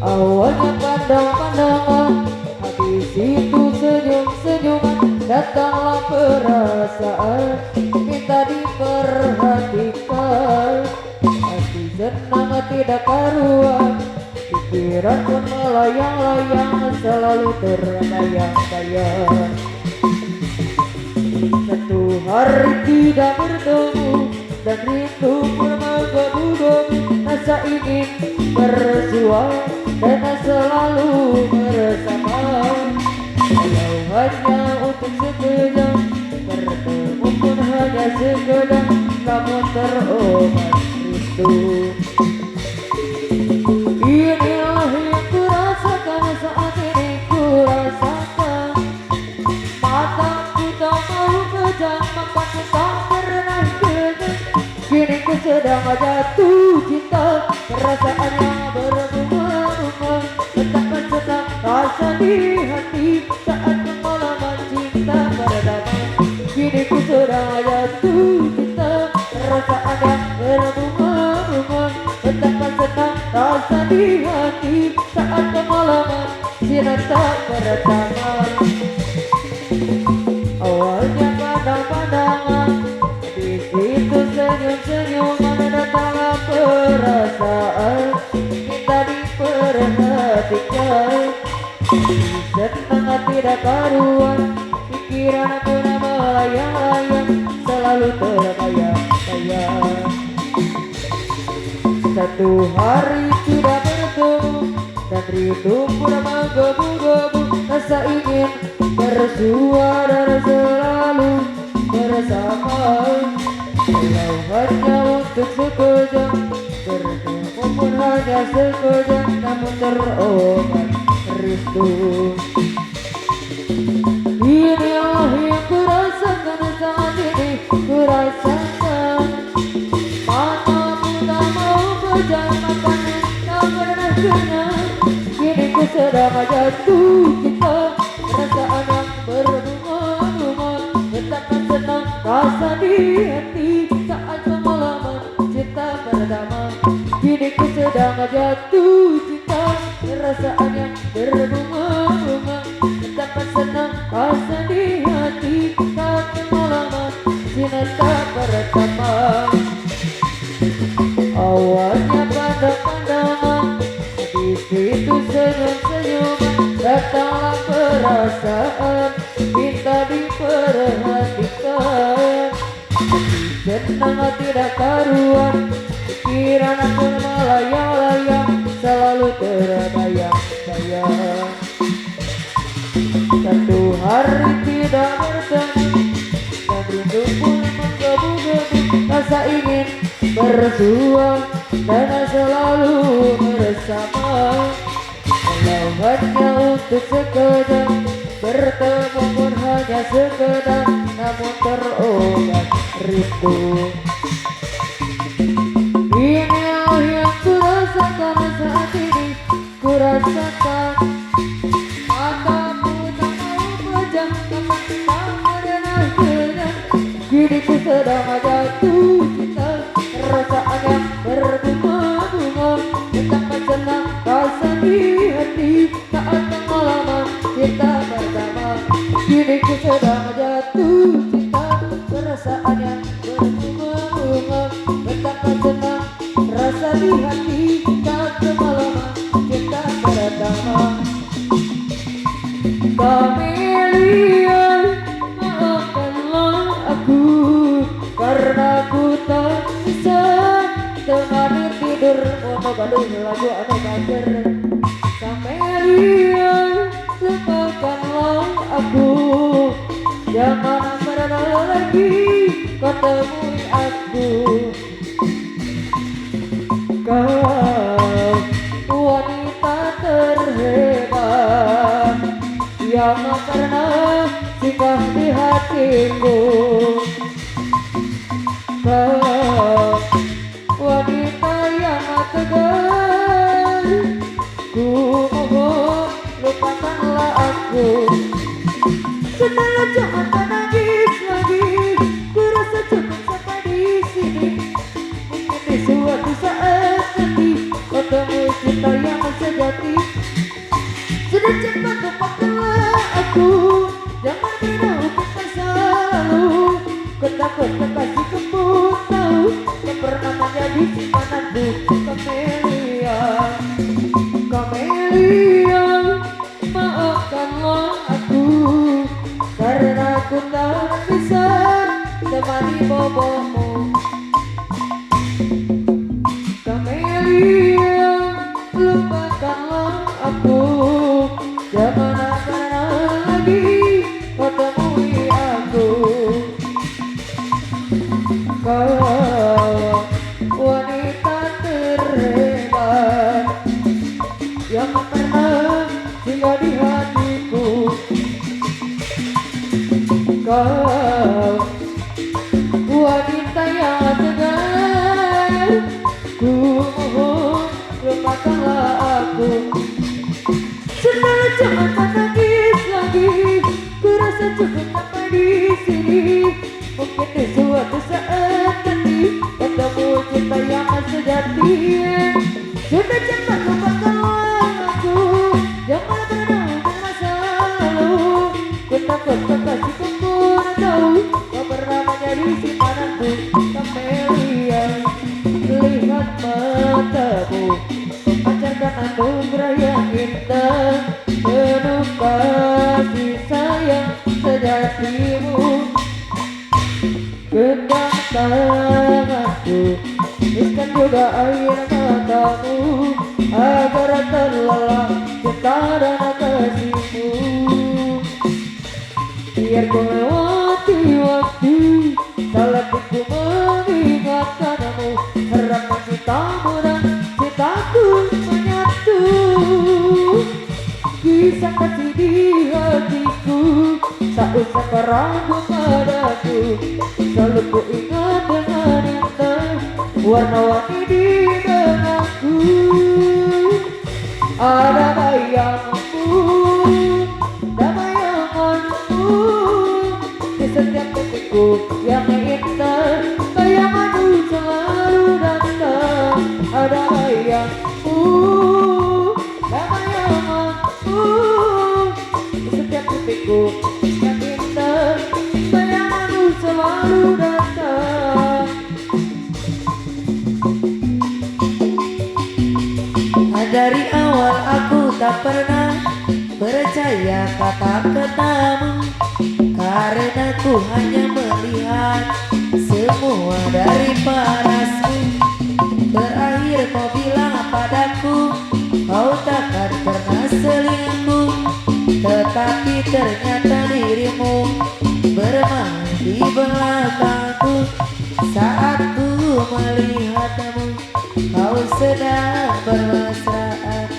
Awalnya pandang-pandangan, habis itu senyum-senyuman, datanglah perasaan, minta diperhatikan. Hati senang tidak karuan, pikiran pun melayang-layang, selalu terbayang-bayang. Satu hari tidak bertemu, dan rindu pun menggebu-gebu, rasa ingin bersua dan selalu bersama. Walau hanya untuk sekejap, bertemu pun hanya sekedar, namun terobat rindu. Inilah yang kurasakan saat ini, kurasakan. Mataku tak mau pejam, mataku tak pernah kenyang. Kini ku sedang jatuh cinta, perasaan yang berbunga-bunga, betapa senang rasa di hati saat pengalaman cinta pertama. Kini ku sedang jatuh cinta, perasaan yang berbunga-bunga, betapa senang rasa di hati saat pengalaman cinta pertama. Awalnya pandang-pandangan, habis itu senyum-senyuman, datanglah perasaan, minta diperhatikan. Senang tidak karuan, pikiran pun melayang-layang, selalu terbayang-bayang. Satu hari tidak bertemu, dan rindu pun menggebu-gebu, rasa ingin bersua dan selalu bersama. Walau hanya untuk sekejap, bertemu pun hanya sekejap, namun terobat rindu. Inilah yang kurasakan saat ini, kurasakan. Mataku tak mau pejam, mataku tak pernah kenyang. Kini ku sedang jatuh cinta, perasaan yang berbunga-bunga, betapa senang rasa di hati saat pengalaman cinta pertama. Kini ku sedang jatuh cinta, perasaan yang berbunga-bunga, betapa senang rasa di hati saat pengalaman cinta pertama. Awalnya pandang-pandangan, habis itu senyum-senyuman, datanglah perasaan, minta diperhatikan. Senang tidak karuan, pikiran pun melayang-layang, selalu terbayang-bayang. Satu hari tidak bertemu, dan rindu pun menggebu-gebu, rasa ingin bersua dan selalu bersama. Walau hanya untuk sekejap, bertemu pun hanya sekedar, namun terobat rindu. Inilah yang kurasakan saat ini, kurasakan. Mataku tak mau pejam, mataku tak pernah kenyang. Kini ku sedang jatuh cinta, perasaan yang berbunga-bunga, betapa senang rasa di hati saat pengalaman cinta pertama. Kini ku sedang jatuh cinta, perasaan yang berbunga-bunga, betapa senang rasa di hati saat pengalaman cinta pertama. Kamelia, maafkanlah aku, karena ku tak bisa temani tidur. Mono gaduh lagu anu bager. Kamelia, lupakanlah aku, jangan pernah lagi kau temui aku. Kau wanita terhebat yang pernah singgah di hatiku. Kau wanita yang tegar, ku mohon lupakanlah aku. Sudah jangan menangis lagi, ku rasa cukup sampai di sini. Mungkin di suatu saat nanti kau temui cinta yang sejati. Sudah cepat lupakanlah aku, jangan pernah kita selalu. Ku takut kekasih kamu tahu, tak pernah menjadi simpanan buku kamelia. Kamelia, maafkanlah aku, karena aku tak bisa temani bobomu. Kamelia, lupakanlah aku, jangan pernah lagi kau temui aku. Kau wanita terhebat yang pernah singgah di hatiku. Kau wanita yang tegar, ku mohon lupakanlah aku. Sudah jangan menangis lagi, ku rasa cukup sampai di sini. Mungkin di suatu saat nanti ketemu cinta yang sejati. Sudah cepat lupakanlah aku, jangan pernah masa lalu. Ku takut kekasih kamu tahu, kau pernah menjadi simpananku. Kamelia, lihat matamu, pancarkan anugerah yang indah, penuh kasih sayang sejatimu. Genggam tanganku, iskan juga air matamu, agar terlelap cinta dan kasihmu. Biar ku lewati waktu, salah ku mengingatkanmu, harapan cintamu dan cintaku menyatu. Kisah kasih di hatiku, tak usah kau ragu padaku. Selalu ku ingat dengan indah warna-warni di benakku. Ada bayangmu, ada bayanganmu di setiap detikku yang indah. Bayanganmu selalu datang. Ada bayangmu, ada bayanganmu di setiap detikku yang indah. Bayanganmu selalu datang. Dari awal aku tak pernah percaya kata-katamu, karena ku hanya melihat semua dari parasmu. Terakhir kau bilang padaku, kau takkan pernah selingkuh, tetapi ternyata dirimu bermain di belakangku. Saat ku melihatmu, kau sedang bermesraan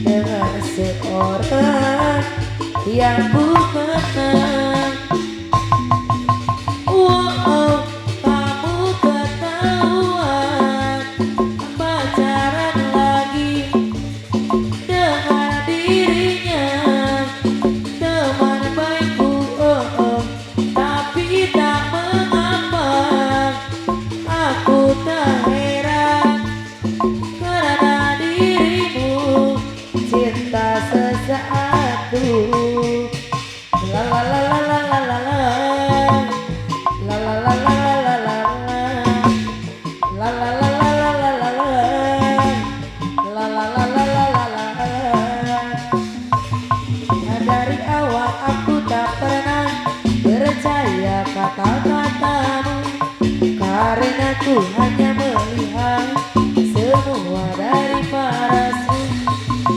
dengan seorang yang bukan. Wow, kamu ketahuan pacaran lagi dengan dirinya, teman baikku. Tapi tak mengapa, aku tak heran, karena dirimu cinta sesaat. La la la la la la la la, la la la la la la la, la la la la la la la la, la la la la la la la. Dari awal aku tak pernah percaya kata-katamu, karena ku hanya melihat semua dari parasmu.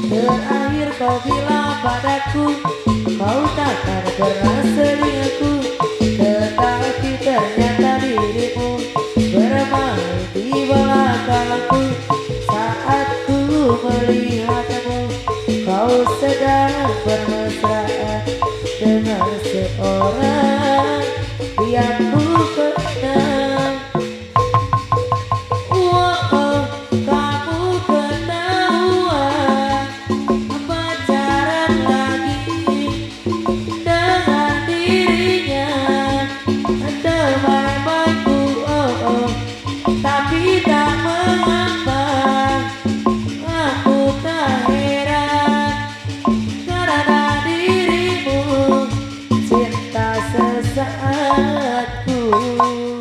Terakhir kau bilang padaku, kau takkan pernah selingkuh, tetapi ternyata dirimu bermain di belakangku. Saat ku melihatmu, kau sedang bermesraan dengan seorang yang bukan. Wow, kamu ketahuan pacaran lagi dengan dirinya. cintaku